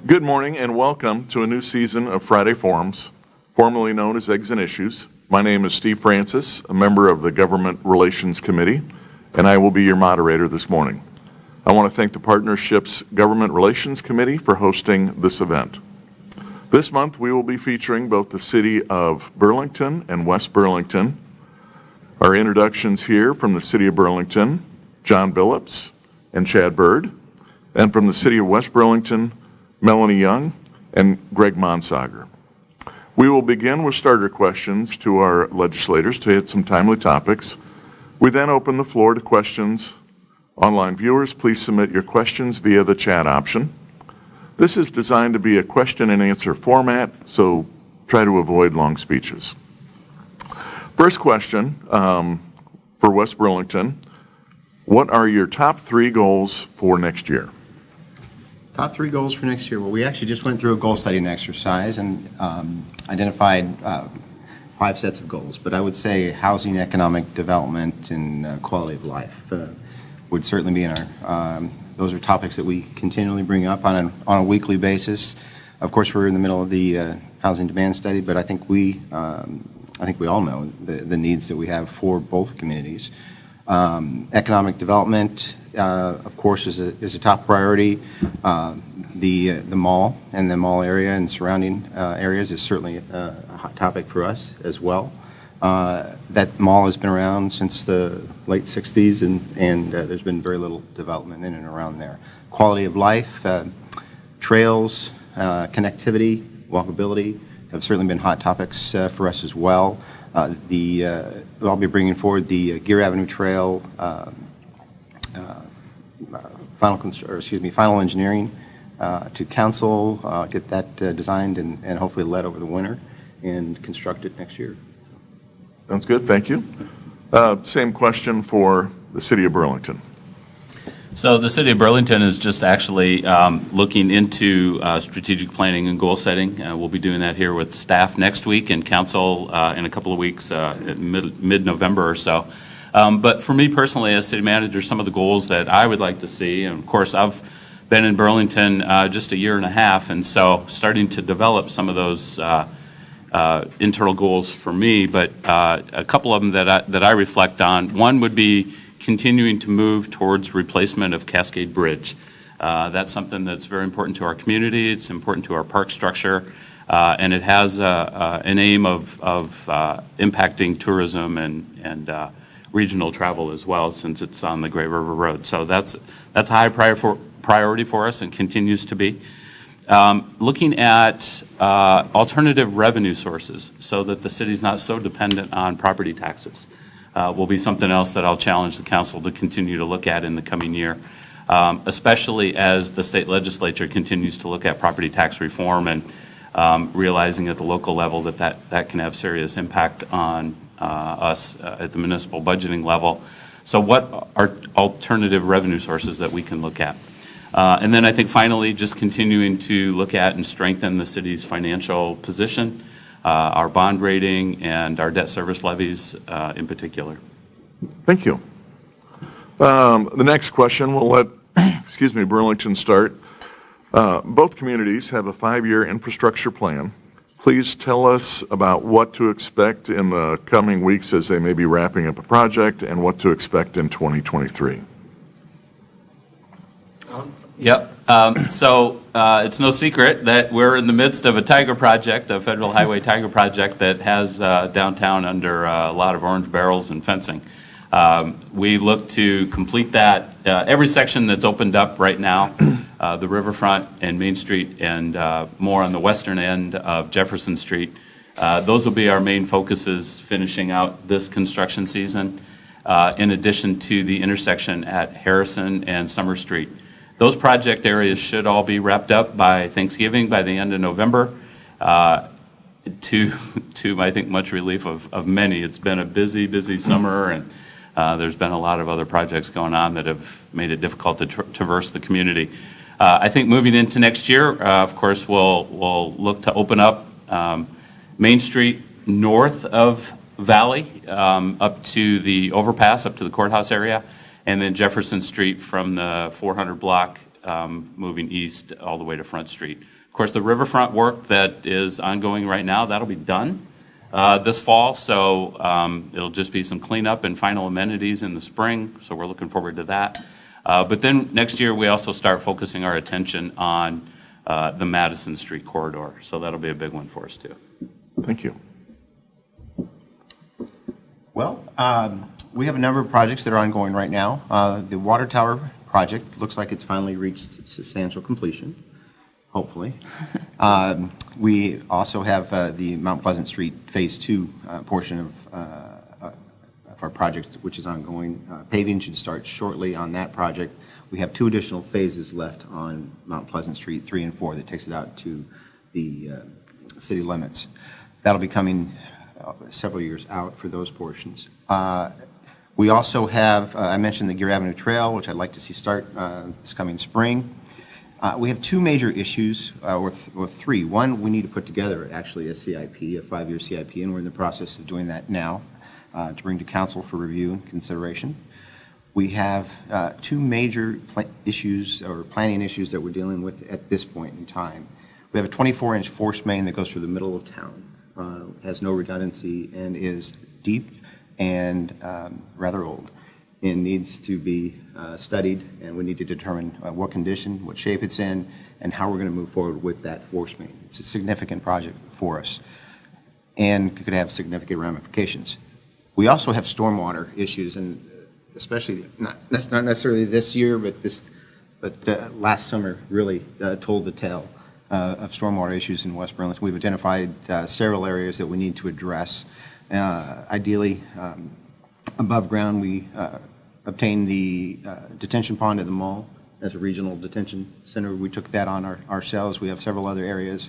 Good morning and welcome to a new season of Friday Forums, formerly known as Eggs and Issues. My name is Steve Francis, a member of the Government Relations Committee, and I will be your moderator this morning. I want to thank the Partnership's Government Relations Committee for hosting this event. This month we will be featuring both the City of Burlington and West Burlington. Our introductions here from the City of Burlington, John Billups and Chad Bird, and from the City of West Burlington, Melanie Young and Greg Mandsagar. We will begin with starter questions to our legislators to hit some timely topics. We then open the floor to questions. Online viewers, please submit your questions via the chat option. This is designed to be a question and answer format, so try to avoid long speeches. First question for West Burlington. What are your top 3 goals for next year? Top 3 goals for next year. Well, we actually just went through a goal setting exercise and identified 5 sets of goals. But I would say housing, economic development, and quality of life would certainly be in our. Those are topics that we continually bring up on a weekly basis. Of course, we're in the middle of the housing demand study, but I think we all know the needs that we have for both communities. Economic development, of course, is a top priority. The mall and the mall area and surrounding areas is certainly a hot topic for us as well. That mall has been around since the late 60s, and there's been very little development in and around there. Quality of life, trails, connectivity, walkability have certainly been hot topics for us as well. I'll be bringing forward the Gear Avenue Trail final engineering to council, get that designed and hopefully led over the winter and constructed next year. Sounds good, thank you. Same question for the City of Burlington. So the City of Burlington is just actually looking into strategic planning and goal setting. We'll be doing that here with staff next week and council in a couple of weeks, mid-November or so. But for me personally, as city manager, some of the goals that I would like to see, and of course I've been in Burlington just a year and a half, and so starting to develop some of those internal goals for me, but a couple of them that I reflect on. One would be continuing to move towards replacement of Cascade Bridge. That's something that's very important to our community. It's important to our park structure, and it has an aim of impacting tourism and regional travel as well, since it's on the Gray River Road. So that's a high priority for us and continues to be. Looking at alternative revenue sources so that the city's not so dependent on property taxes will be something else that I'll challenge the council to continue to look at in the coming year, especially as the state legislature continues to look at property tax reform and realizing at the local level that can have serious impact on us at the municipal budgeting level. So what are alternative revenue sources that we can look at? And then I think finally just continuing to look at and strengthen the city's financial position, our bond rating, and our debt service levies in particular. Thank you. The next question, we'll let Burlington start. Both communities have a 5-year infrastructure plan. Please tell us about what to expect in the coming weeks as they may be wrapping up a project and what to expect in 2023. Yep. So it's no secret that we're in the midst of a Tiger project, a federal highway Tiger project that has downtown under a lot of orange barrels and fencing. We look to complete that. Every section that's opened up right now, the riverfront and Main Street and more on the western end of Jefferson Street, those will be our main focuses finishing out this construction season, in addition to the intersection at Harrison and Summer Street. Those project areas should all be wrapped up by Thanksgiving, by the end of November, to I think much relief of many. It's been a busy summer, and there's been a lot of other projects going on that have made it difficult to traverse the community. I think moving into next year, of course, we'll look to open up Main Street north of Valley up to the overpass, up to the courthouse area, and then Jefferson Street from the 400 block moving east all the way to Front Street. Of course, the riverfront work that is ongoing right now, that'll be done this fall, so it'll just be some cleanup and final amenities in the spring, so we're looking forward to that. But then next year, we also start focusing our attention on the Madison Street corridor, so that'll be a big one for us too. Thank you. Well, we have a number of projects that are ongoing right now. The water tower project looks like it's finally reached substantial completion, hopefully. We also have the Mount Pleasant Street Phase 2 portion of our project, which is ongoing. Paving should start shortly on that project. We have 2 additional phases left on Mount Pleasant Street, 3 and 4, that takes it out to the city limits. That'll be coming several years out for those portions. We also have, I mentioned the Gear Avenue Trail, which I'd like to see start this coming spring. We have 2 major issues, or 3. One, we need to put together actually a CIP, a 5-year CIP, and we're in the process of doing that now to bring to council for review and consideration. We have 2 major issues or planning issues that we're dealing with at this point in time. We have a 24-inch force main that goes through the middle of town, has no redundancy, and is deep and rather old, and needs to be studied, and we need to determine what condition, what shape it's in, and how we're going to move forward with that force main. It's a significant project for us and could have significant ramifications. We also have stormwater issues, and especially that's not necessarily this year, but last summer really told the tale of stormwater issues in West Burlington. We've identified several areas that we need to address. Ideally, above ground, we obtained the detention pond at the mall as a regional detention center. We took that on ourselves. We have several other areas,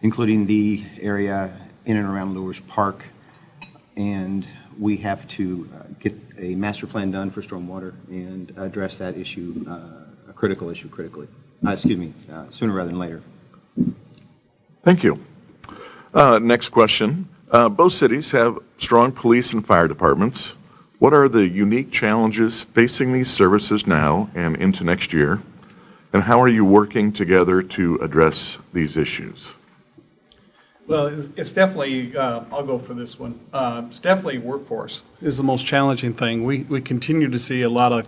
including the area in and around Lewis Park, and we have to get a master plan done for stormwater and address that issue, a critical issue, sooner rather than later. Thank you. Next question. Both cities have strong police and fire departments. What are the unique challenges facing these services now and into next year? And how are you working together to address these issues? Well, it's definitely, I'll go for this one. It's definitely workforce is the most challenging thing. We continue to see a lot of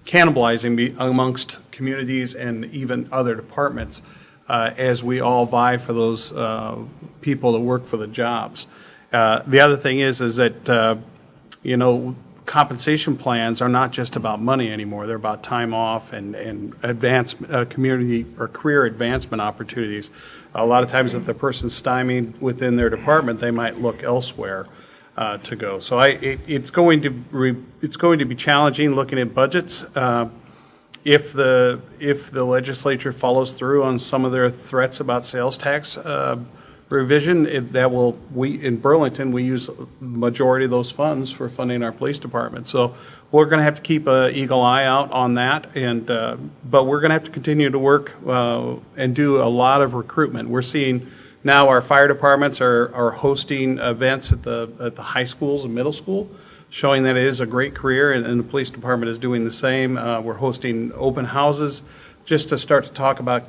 cannibalizing amongst communities and even other departments as we all vie for those people that work for the jobs. The other thing is that, compensation plans are not just about money anymore. They're about time off and advancement, community or career advancement opportunities. A lot of times if the person's stymied within their department, they might look elsewhere to go. So it's going to be challenging looking at budgets. If the legislature follows through on some of their threats about sales tax revision, in Burlington, we use the majority of those funds for funding our police department. So we're going to have to keep an eagle eye out on that, but we're going to have to continue to work and do a lot of recruitment. We're seeing now our fire departments are hosting events at the high schools and middle school, showing that it is a great career, and the police department is doing the same. We're hosting open houses just to start to talk to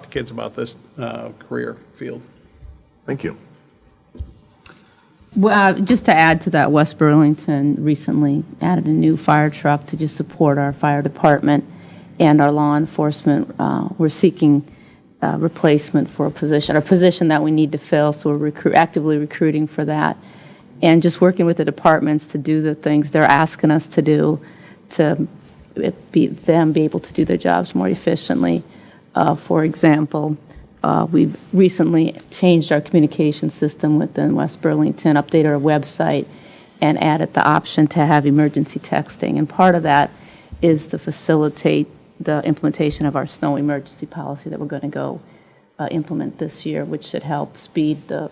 kids about this career field. Thank you. Well, just to add to that, West Burlington recently added a new fire truck to just support our fire department and our law enforcement. We're seeking replacement for a position that we need to fill, so we're actively recruiting for that. And just working with the departments to do the things they're asking us to do to be able to do their jobs more efficiently. For example, we've recently changed our communication system within West Burlington, updated our website, and added the option to have emergency texting. And part of that is to facilitate the implementation of our snow emergency policy that we're going to go implement this year, which should help speed the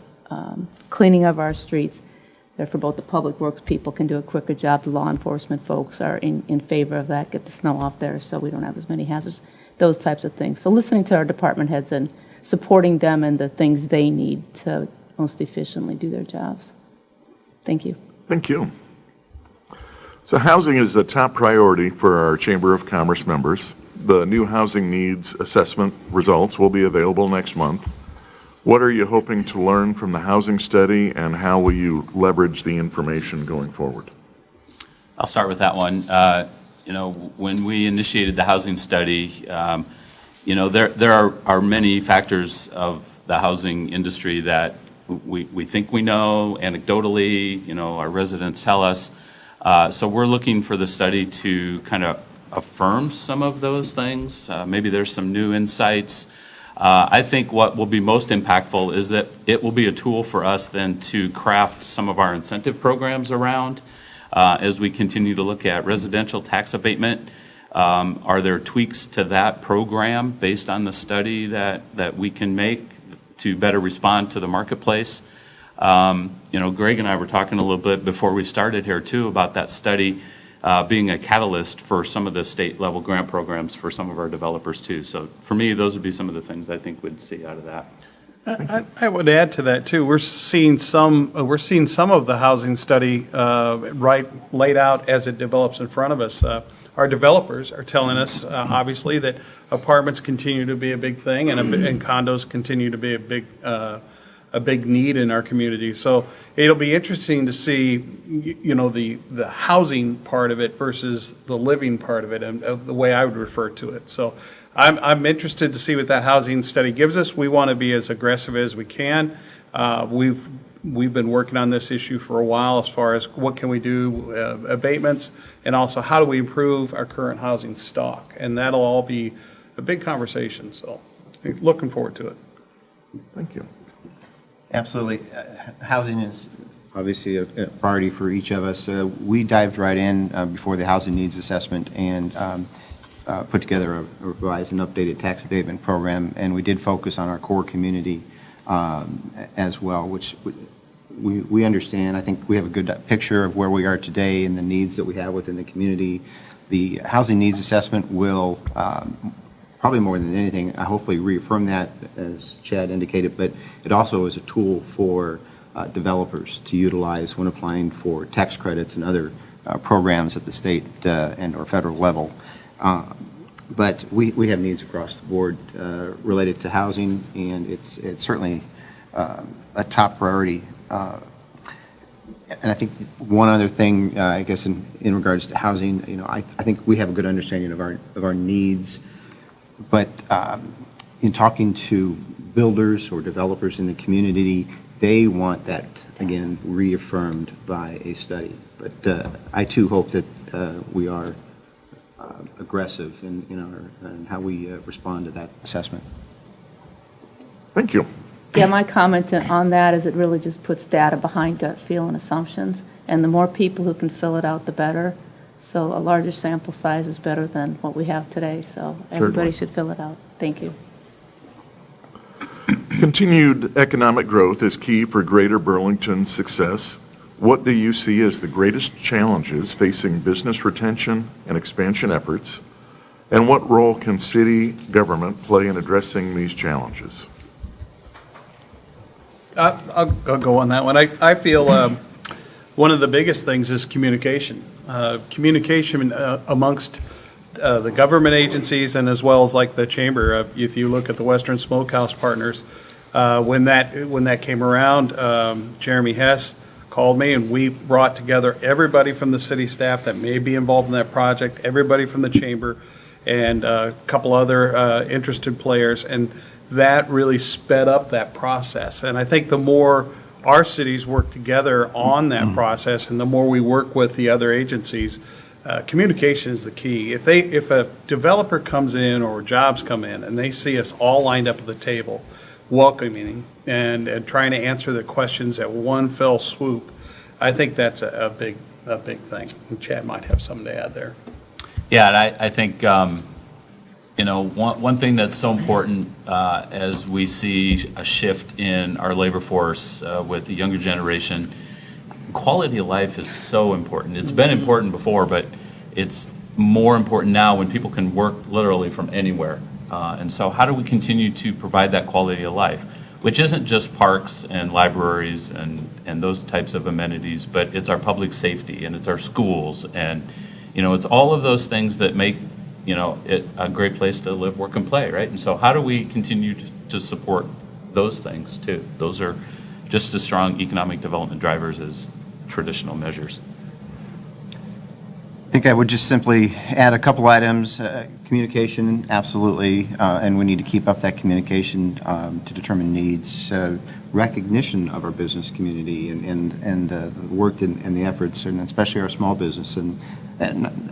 cleaning of our streets. Therefore, both the public works people can do a quicker job. The law enforcement folks are in favor of that, get the snow off there so we don't have as many hazards, those types of things. So listening to our department heads and supporting them and the things they need to most efficiently do their jobs. Thank you. Thank you. So housing is a top priority for our Chamber of Commerce members. the new housing needs assessment results will be available next month. What are you hoping to learn from the housing study, and how will you leverage the information going forward? I'll start with that one. When we initiated the housing study, there are many factors of the housing industry that we think we know anecdotally, our residents tell us. So we're looking for the study to kind of affirm some of those things. Maybe there's some new insights. I think what will be most impactful is that it will be a tool for us then to craft some of our incentive programs around as we continue to look at residential tax abatement. Are there tweaks to that program based on the study that we can make to better respond to the marketplace? Greg and I were talking a little bit before we started here too about that study being a catalyst for some of the state level grant programs for some of our developers too. So for me, those would be some of the things I think we'd see out of that. I would add to that too. We're seeing some of the housing study laid out as it develops in front of us. Our developers are telling us, obviously, that apartments continue to be a big thing, and condos continue to be a big need in our community. So it'll be interesting to see, the housing part of it versus the living part of it, and the way I would refer to it. So I'm interested to see what that housing study gives us. We want to be as aggressive as we can. We've been working on this issue for a while as far as what can we do, abatements, and also how do we improve our current housing stock. And that'll all be a big conversation. So looking forward to it. Thank you. Absolutely. Housing is obviously a priority for each of us. We dived right in before the housing needs assessment and put together a revised and updated tax abatement program, and we did focus on our core community as well, which we understand. I think we have a good picture of where we are today and the needs that we have within the community. The housing needs assessment will probably more than anything, hopefully reaffirm that, as Chad indicated, but it also is a tool for developers to utilize when applying for tax credits and other programs at the state and or federal level. But we have needs across the board related to housing, and it's certainly a top priority. And I think one other thing, I guess, in regards to housing, I think we have a good understanding of our needs. But in talking to builders or developers in the community, they want that, again, reaffirmed by a study. But I, too, hope that we are aggressive in how we respond to that assessment. Thank you. Yeah, my comment on that is it really just puts data behind gut feel and assumptions, and the more people who can fill it out, the better. So a larger sample size is better than what we have today, so everybody should fill it out. Thank you. Continued economic growth is key for Greater Burlington's success. What do you see as the greatest challenges facing business retention and expansion efforts? And what role can city government play in addressing these challenges? I'll go on that one. I feel one of the biggest things is communication. Communication amongst the government agencies and as well as like the chamber. If you look at the Western Smokehouse Partners, when that came around, Jeremy Hess called me and we brought together everybody from the city staff that may be involved in that project, everybody from the chamber, and a couple other interested players, and that really sped up that process. And I think the more our cities work together on that process and the more we work with the other agencies, communication is the key. If a developer comes in or jobs come in and they see us all lined up at the table, welcoming and trying to answer the questions at one fell swoop, I think that's a big thing. And Chad might have something to add there. Yeah, and I think, one thing that's so important as we see a shift in our labor force with the younger generation, quality of life is so important. It's been important before, but it's more important now when people can work literally from anywhere. And so how do we continue to provide that quality of life, which isn't just parks and libraries and those types of amenities, but it's our public safety and it's our schools and, it's all of those things that make a great place to live, work, and play, right? And so how do we continue to support those things too? Those are just as strong economic development drivers as traditional measures. I think I would just simply add a couple items. Communication, absolutely, and we need to keep up that communication to determine needs. Recognition of our business community and the work and the efforts, and especially our small business, and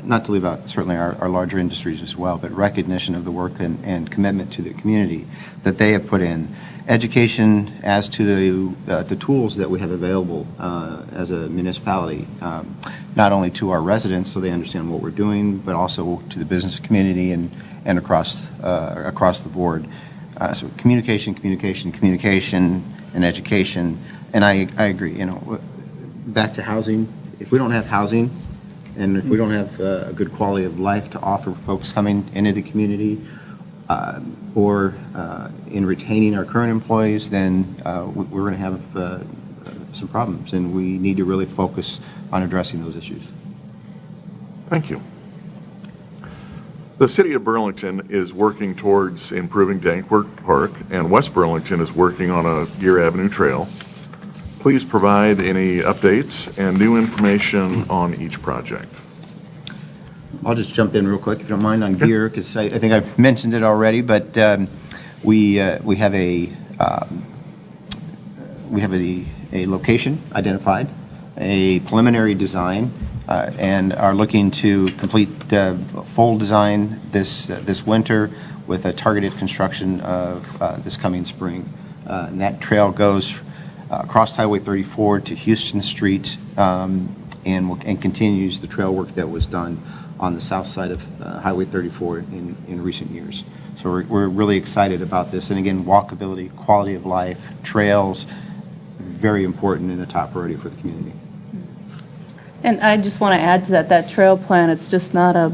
not to leave out certainly our larger industries as well, but recognition of the work and commitment to the community that they have put in. Education as to the tools that we have available as a municipality, not only to our residents so they understand what we're doing, but also to the business community and across the board. So communication, and education. And I agree. Back to housing. If we don't have housing, and if we don't have a good quality of life to offer folks coming into the community, or in retaining our current employees, then we're going to have some problems, and we need to really focus on addressing those issues. Thank you. The City of Burlington is working towards improving Danquart Park, and West Burlington is working on a Gear Avenue trail. Please provide any updates and new information on each project. I'll just jump in real quick, if you don't mind, on gear, because I think I've mentioned it already, but we have a location identified, a preliminary design, and are looking to complete full design this winter with a targeted construction of this coming spring. And that trail goes across Highway 34 to Houston Street, and continues the trail work that was done on the south side of Highway 34 in recent years. So we're really excited about this. And again, walkability, quality of life, trails, very important and a top priority for the community. And I just want to add to that trail plan, it's just not a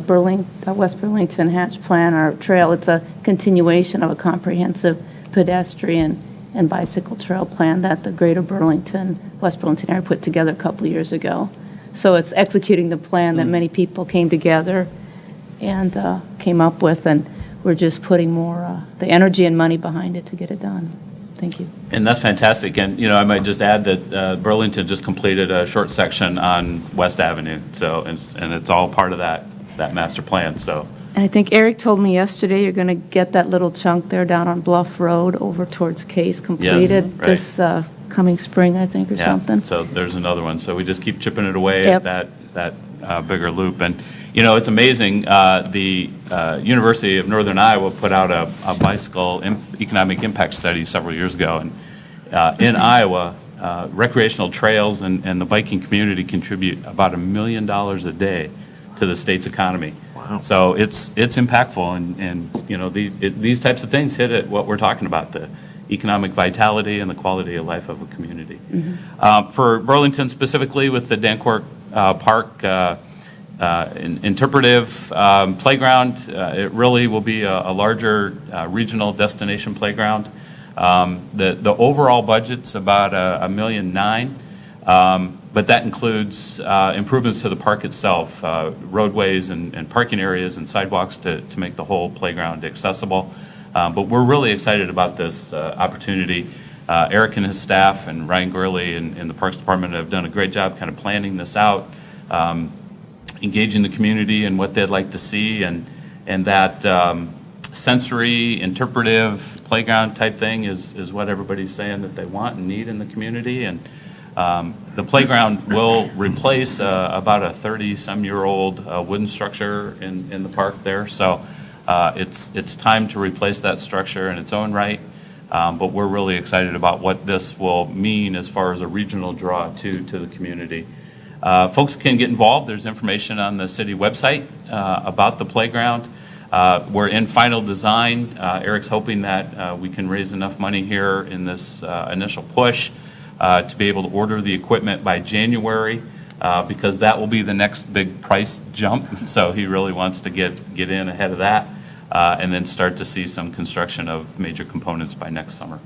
West Burlington Hatch plan or trail, it's a continuation of a comprehensive pedestrian and bicycle trail plan that the Greater Burlington, West Burlington area put together a couple of years ago. So it's executing the plan that many people came together and came up with, and we're just putting more the energy and money behind it to get it done. Thank you. And that's fantastic. And, I might just add that Burlington just completed a short section on West Avenue. So, and it's all part of that master plan. So. And I think Eric told me yesterday you're going to get that little chunk there down on Bluff Road over towards Case completed right. this coming spring, I think, or something. So there's another one. So we just keep chipping it away Yep. at that bigger loop. And, it's amazing. The University of Northern Iowa put out a bicycle economic impact study several years ago. And in Iowa, recreational trails and the biking community contribute about $1 million a day to the state's economy. Wow. So it's impactful, and these types of things hit at what we're talking about, the economic vitality and the quality of life of a community. Mm-hmm. For Burlington specifically, with the Danquart Park interpretive playground, it really will be a larger regional destination playground. The overall budget's about $1.9 million. But that includes improvements to the park itself, roadways and parking areas and sidewalks to make the whole playground accessible. But we're really excited about this opportunity. Eric and his staff and Ryan Gurley in the Parks Department have done a great job kind of planning this out, engaging the community in what they'd like to see, and that sensory, interpretive playground type thing is what everybody's saying that they want and need in the community. And the playground will replace about a 30-some-year-old wooden structure in the park there. So it's time to replace that structure in its own right. But we're really excited about what this will mean as far as a regional draw to the community. Folks can get involved. There's information on the city website about the playground. We're in final design. Eric's hoping that we can raise enough money here in this initial push to be able to order the equipment by January, because that will be the next big price jump. So he really wants to get in ahead of that, and then start to see some construction of major components by next summer.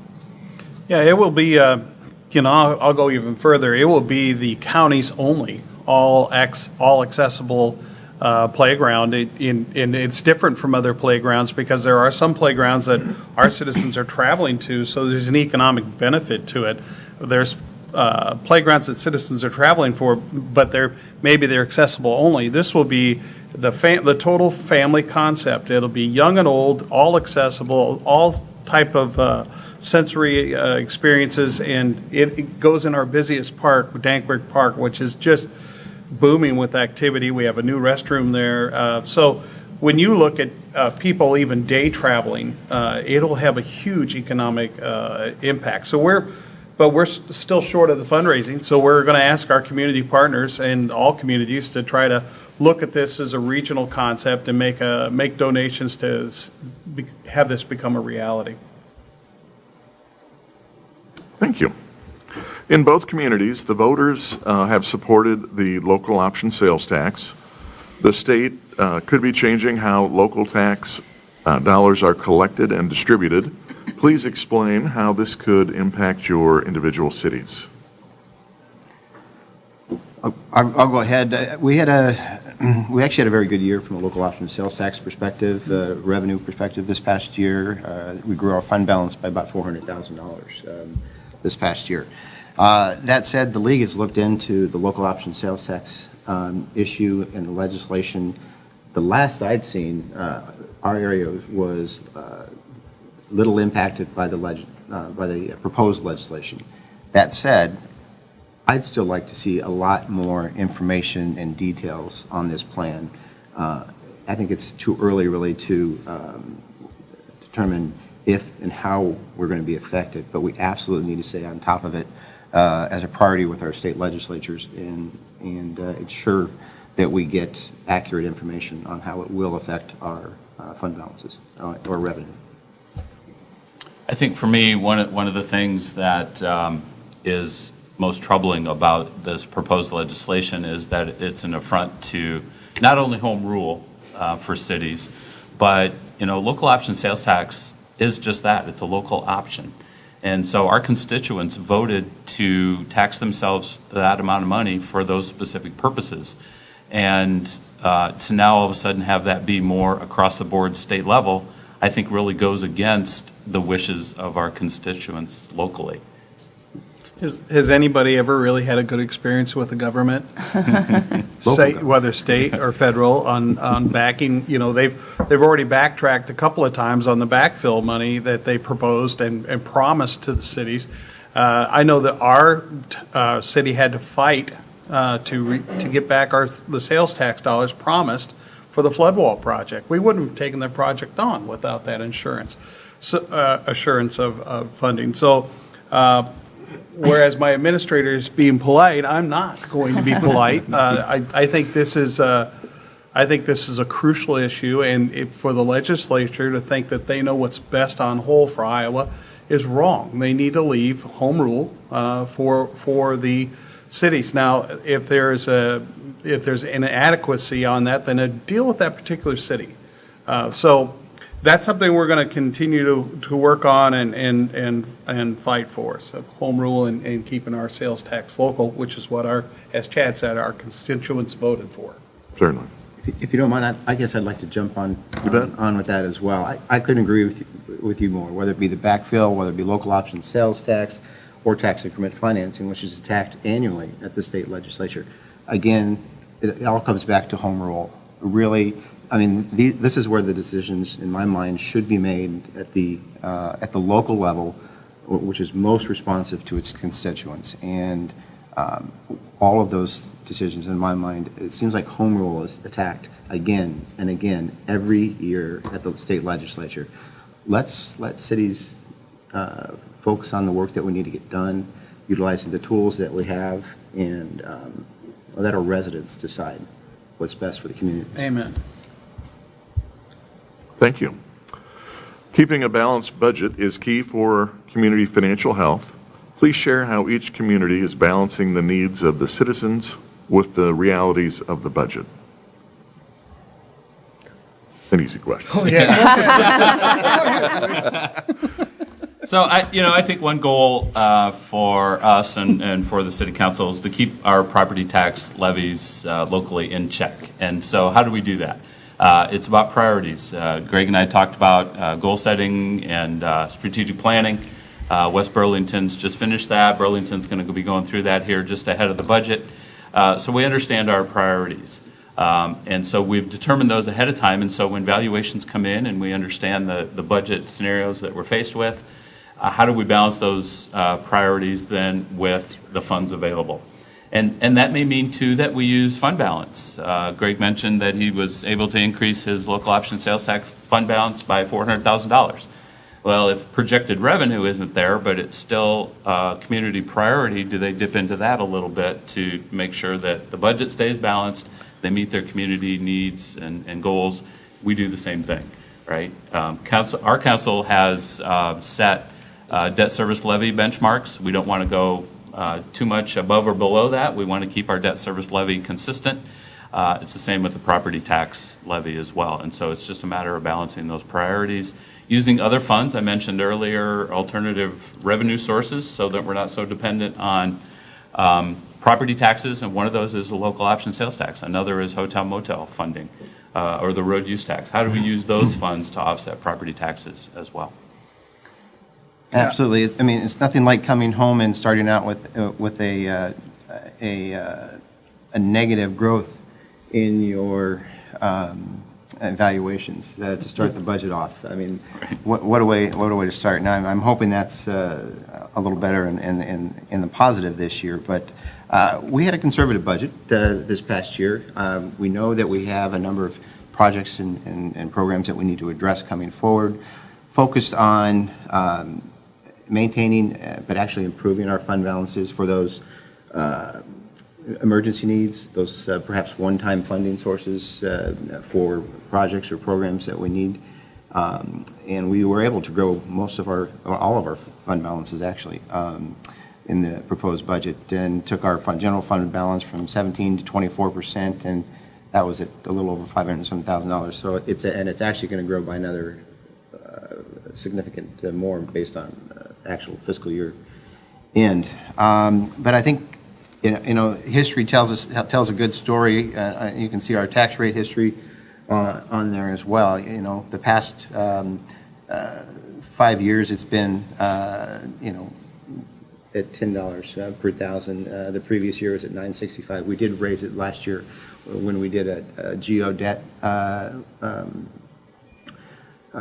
Yeah, it will be, I'll go even further. It will be the county's only all accessible playground. And it's different from other playgrounds because there are some playgrounds that our citizens are traveling to, so there's an economic benefit to it. There's playgrounds that citizens are traveling for, but maybe they're accessible only. This will be the total family concept. It'll be young and old, all accessible, all type of sensory experiences, and it goes in our busiest park, Dankberg Park, which is just booming with activity. We have a new restroom there. So when you look at people even day traveling, it'll have a huge economic impact. So we're still short of the fundraising, so we're going to ask our community partners and all communities to try to look at this as a regional concept and make donations to have this become a reality. Thank you. In both communities, the voters have supported the local option sales tax. The state could be changing how local tax dollars are collected and distributed. Please explain how this could impact your individual cities. I'll go ahead. We actually had a very good year from a local option sales tax perspective, revenue perspective this past year. We grew our fund balance by about $400,000 this past year. That said, the league has looked into the local option sales tax issue and the legislation. The last I'd seen, our area was little impacted by the proposed legislation. That said, I'd still like to see a lot more information and details on this plan. I think it's too early really to determine if and how we're going to be affected, but we absolutely need to stay on top of it as a priority with our state legislatures and ensure that we get accurate information on how it will affect our fund balances or revenue. I think for me, one of the things that is most troubling about this proposed legislation is that it's an affront to not only home rule for cities, but local option sales tax is just that. It's a local option. And so our constituents voted to tax themselves that amount of money for those specific purposes. And to now all of a sudden have that be more across the board state level, I think really goes against the wishes of our constituents locally. Has anybody ever really had a good experience with the government, whether state or federal, on backing? They've already backtracked a couple of times on the backfill money that they proposed and promised to the cities. I know that our city had to fight to get back the sales tax dollars promised for the flood wall project. We wouldn't have taken that project on without that assurance of funding. So. Whereas my administrator is being polite, I'm not going to be polite. I think this is a crucial issue, and for the legislature to think that they know what's best on whole for Iowa is wrong. They need to leave home rule for the cities. Now, if there's an inadequacy on that, then deal with that particular city. So. That's something we're going to continue to work on and fight for. So home rule and keeping our sales tax local, which is what as Chad said, our constituents voted for. Certainly. If you don't mind, I guess I'd like to jump on with that as well. I couldn't agree with you more, whether it be the backfill, whether it be local option sales tax, or tax increment financing, which is taxed annually at the state legislature. Again, it all comes back to home rule. Really, this is where the decisions, in my mind, should be made at the local level, which is most responsive to its constituents. And all of those decisions, in my mind, it seems like home rule is attacked again and again every year at the state legislature. Let's let cities focus on the work that we need to get done, utilizing the tools that we have, and let our residents decide what's best for the community. Amen. Thank you. Keeping a balanced budget is key for community financial health. Please share how each community is balancing the needs of the citizens with the realities of the budget. An easy question. Oh, yeah. So I think one goal for us and for the city council is to keep our property tax levies locally in check. And so how do we do that? It's about priorities. Greg and I talked about goal setting and strategic planning. West Burlington's just finished that. Burlington's going to be going through that here just ahead of the budget. So we understand our priorities. And so we've determined those ahead of time. And so when valuations come in and we understand the budget scenarios that we're faced with, how do we balance those priorities then with the funds available? And that may mean, too, that we use fund balance. Greg mentioned that he was able to increase his local option sales tax fund balance by $400,000. Well, if projected revenue isn't there, but it's still a community priority, do they dip into that a little bit to make sure that the budget stays balanced, they meet their community needs and goals? We do the same thing, right? Our council has set debt service levy benchmarks. We don't want to go too much above or below that. We want to keep our debt service levy consistent. It's the same with the property tax levy as well. And so it's just a matter of balancing those priorities. Using other funds, I mentioned earlier, alternative revenue sources so that we're not so dependent on property taxes, and one of those is the local option sales tax. Another is hotel motel funding or the road use tax. How do we use those funds to offset property taxes as well? Absolutely. I mean, it's nothing like coming home and starting out with a negative growth in your evaluations to start the budget off. I mean, what a way to start. Now, I'm hoping that's a little better in the positive this year. But we had a conservative budget this past year. We know that we have a number of projects and programs that we need to address coming forward, focused on maintaining, but actually improving our fund balances for those emergency needs, those perhaps one-time funding sources for projects or programs that we need. And we were able to grow all of our fund balances actually in the proposed budget, and took our general fund balance from 17 to 24%, and that was at a little over $507,000. So it's actually going to grow by another significant more based on actual fiscal year end. But I think history tells a good story. You can see our tax rate history on there as well. The past 5 years, it's been at $10 per thousand. The previous year was at $9.65. We did raise it last year when we did a geo debt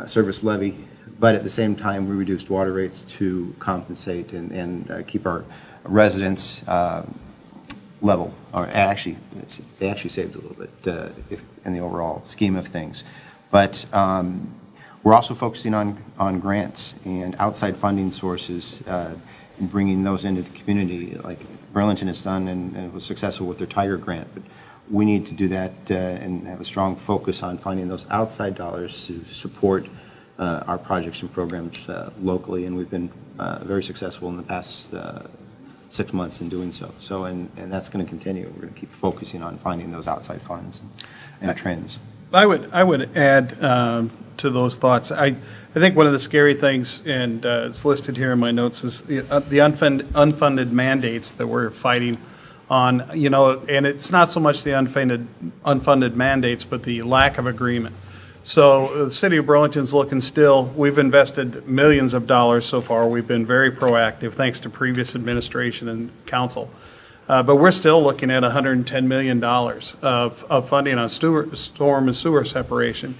service levy. But at the same time, we reduced water rates to compensate and keep our residents level. Or actually, they actually saved a little bit in the overall scheme of things. But we're also focusing on grants and outside funding sources and bringing those into the community, like Burlington has done and was successful with their Tiger grant. But we need to do that and have a strong focus on finding those outside dollars to support our projects and programs locally, and we've been very successful in the past 6 months in doing so. So, and that's going to continue. We're going to keep focusing on finding those outside funds and trends. I would add to those thoughts. I think one of the scary things, and it's listed here in my notes, is the unfunded mandates that we're fighting on. And it's not so much the unfunded mandates, but the lack of agreement. So the City of Burlington's looking still. We've invested millions of dollars so far. We've been very proactive, thanks to previous administration and council. But we're still looking at $110 million of funding on storm and sewer separation.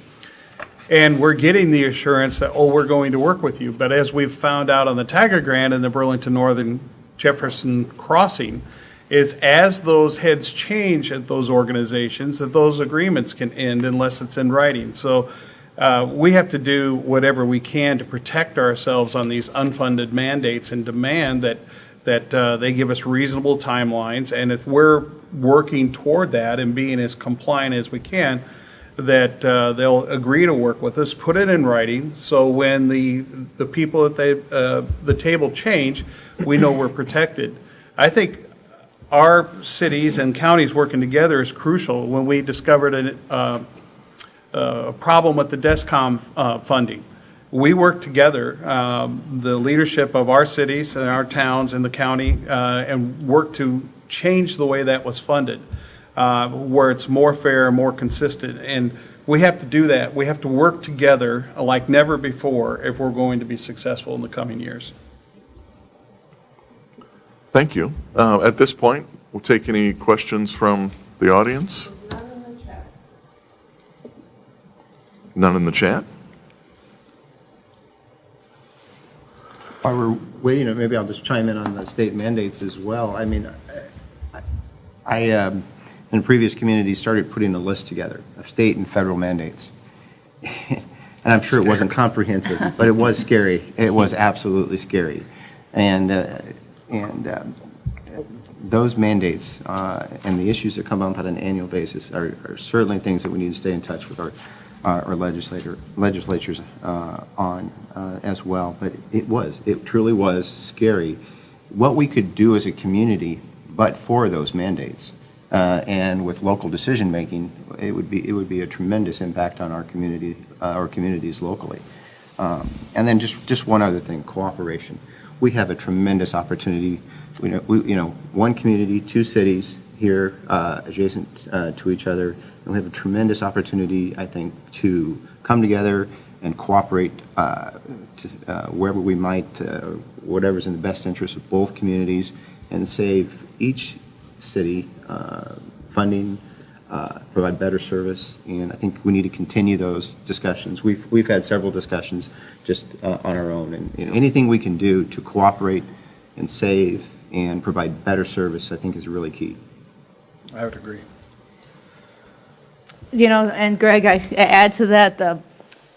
And we're getting the assurance that, we're going to work with you. But as we've found out on the Tiger Grant and the Burlington Northern Jefferson Crossing, is as those heads change at those organizations, that those agreements can end unless it's in writing. So we have to do whatever we can to protect ourselves on these unfunded mandates and demand that they give us reasonable timelines. And if we're working toward that and being as compliant as we can, that they'll agree to work with us, put it in writing, so when the people at the table change, we know we're protected. I think our cities and counties working together is crucial. When we discovered a problem with the DESCOM funding, we work together, the leadership of our cities and our towns and the county, and work to change the way that was funded, where it's more fair, more consistent. And we have to do that. We have to work together like never before if we're going to be successful in the coming years. Thank you. At this point, we'll take any questions from the audience. None in the chat? While we're waiting, maybe I'll just chime in on the state mandates as well. I mean, I in previous communities, started putting a list together of state and federal mandates. And I'm sure it wasn't comprehensive, but it was scary. It was absolutely scary. And those mandates and the issues that come up on an annual basis are certainly things that we need to stay in touch with our legislatures on as well. But it truly was scary what we could do as a community, but for those mandates. And with local decision making, it would be a tremendous impact on our community, our communities locally. And then just one other thing: cooperation. We have a tremendous opportunity. One community, two cities here adjacent to each other, and we have a tremendous opportunity, I think, to come together and cooperate wherever we might, whatever's in the best interest of both communities, and save each city funding, provide better service. And I think we need to continue those discussions. We've had several discussions just on our own, and anything we can do to cooperate and save and provide better service, I think, is really key. I would agree. And Greg, I add to that, the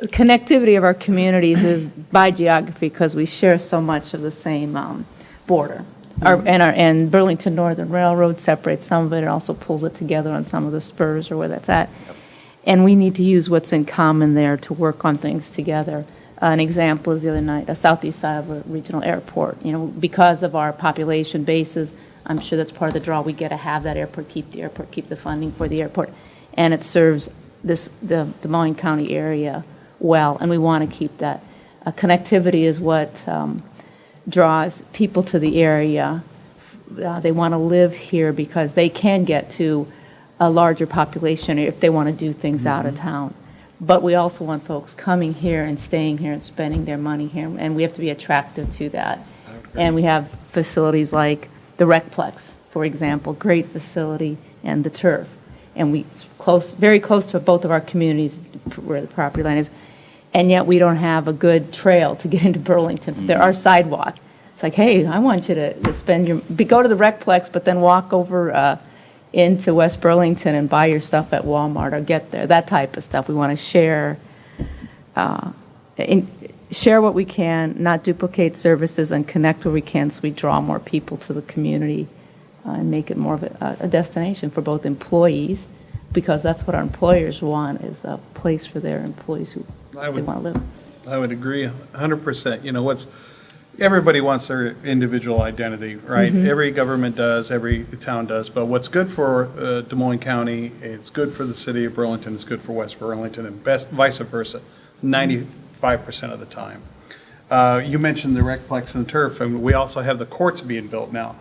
connectivity of our communities is by geography, because we share so much of the same border. And Burlington Northern Railroad separates some of it. It also pulls it together on some of the spurs or where that's at. Yep. And we need to use what's in common there to work on things together. An example is the other night, a southeast side of a regional airport. Because of our population bases, I'm sure that's part of the draw. We get to have that airport, keep the funding for the airport. And it serves the Des Moines County area well, and we want to keep that. Connectivity is what draws people to the area. They want to live here because they can get to a larger population if they want to do things out of town. But we also want folks coming here and staying here and spending their money here, and we have to be attractive to that. And we have facilities like the Recplex, for example, great facility, and the Turf. And we very close to both of our communities where the property line is, and yet we don't have a good trail to get into Burlington. There are sidewalk. It's like, hey, I want you to go to the Recplex, but then walk over into West Burlington and buy your stuff at Walmart or get there. That type of stuff. We want to share what we can, not duplicate services, and connect where we can, so we draw more people to the community and make it more of a destination for both employees, because that's what our employers want, is a place for their employees who they want to live. I would agree 100%. Everybody wants their individual identity, right? Mm-hmm. Every government does, every town does, but what's good for Des Moines County is good for the city of Burlington, it's good for West Burlington, and vice versa, 95% of the time. You mentioned the Recplex and the Turf, and we also have the courts being built now.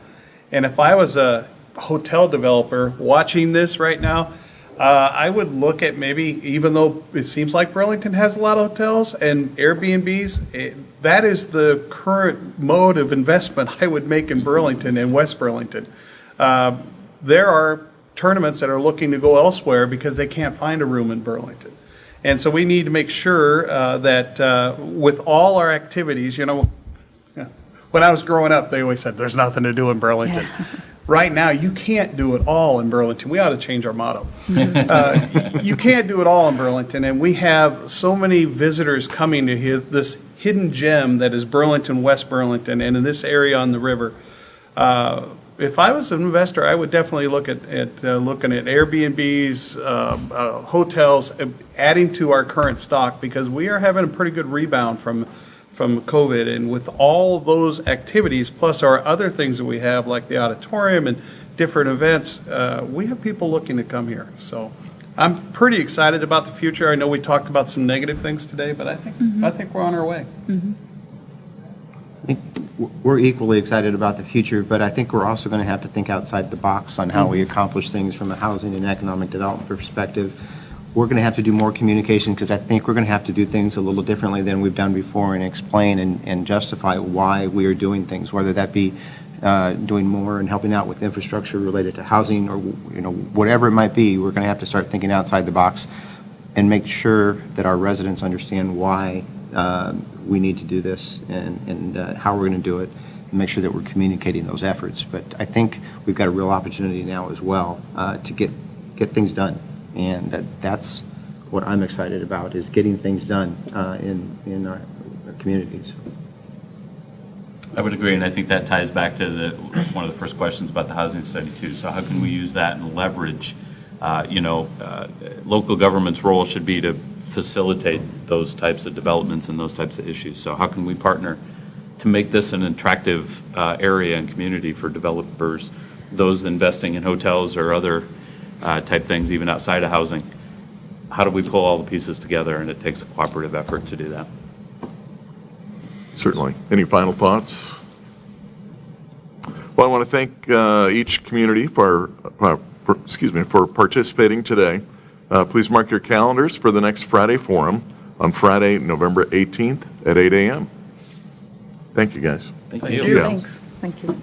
And if I was a hotel developer watching this right now, I would look at maybe, even though it seems like Burlington has a lot of hotels and Airbnbs, that is the current mode of investment I would make in Burlington and West Burlington. There are tournaments that are looking to go elsewhere because they can't find a room in Burlington. And so we need to make sure that with all our activities, when I was growing up, they always said, there's nothing to do in Burlington. Yeah. Right now, you can't do it all in Burlington. We ought to change our motto. You can't do it all in Burlington, and we have so many visitors coming to this hidden gem that is Burlington, West Burlington, and in this area on the river. If I was an investor, I would definitely look at looking at Airbnbs, hotels, adding to our current stock, because we are having a pretty good rebound from COVID, and with all of those activities, plus our other things that we have, like the auditorium and different events, we have people looking to come here. So I'm pretty excited about the future. I know we talked about some negative things today, but I think we're on our way. I think we're equally excited about the future, but I think we're also going to have to think outside the box on how we accomplish things from a housing and economic development perspective. We're going to have to do more communication because I think we're going to have to do things a little differently than we've done before and explain and justify why we are doing things, whether that be doing more and helping out with infrastructure related to housing or whatever it might be. We're going to have to start thinking outside the box and make sure that our residents understand why we need to do this and how we're going to do it, and make sure that we're communicating those efforts. But I think we've got a real opportunity now as well to get things done, and that's what I'm excited about, is getting things done in our communities. I would agree, and I think that ties back to one of the first questions about the housing study too. So how can we use that and leverage, local government's role should be to facilitate those types of developments and those types of issues. So how can we partner to make this an attractive area and community for developers, those investing in hotels or other type things, even outside of housing? How do we pull all the pieces together? And it takes a cooperative effort to do that. Certainly. Any final thoughts? Well, I want to thank each community for participating today. Please mark your calendars for the next Friday forum on Friday, November 18th at 8 a.m. Thank you, guys. Thank Thank you. you. Thanks. Thank you.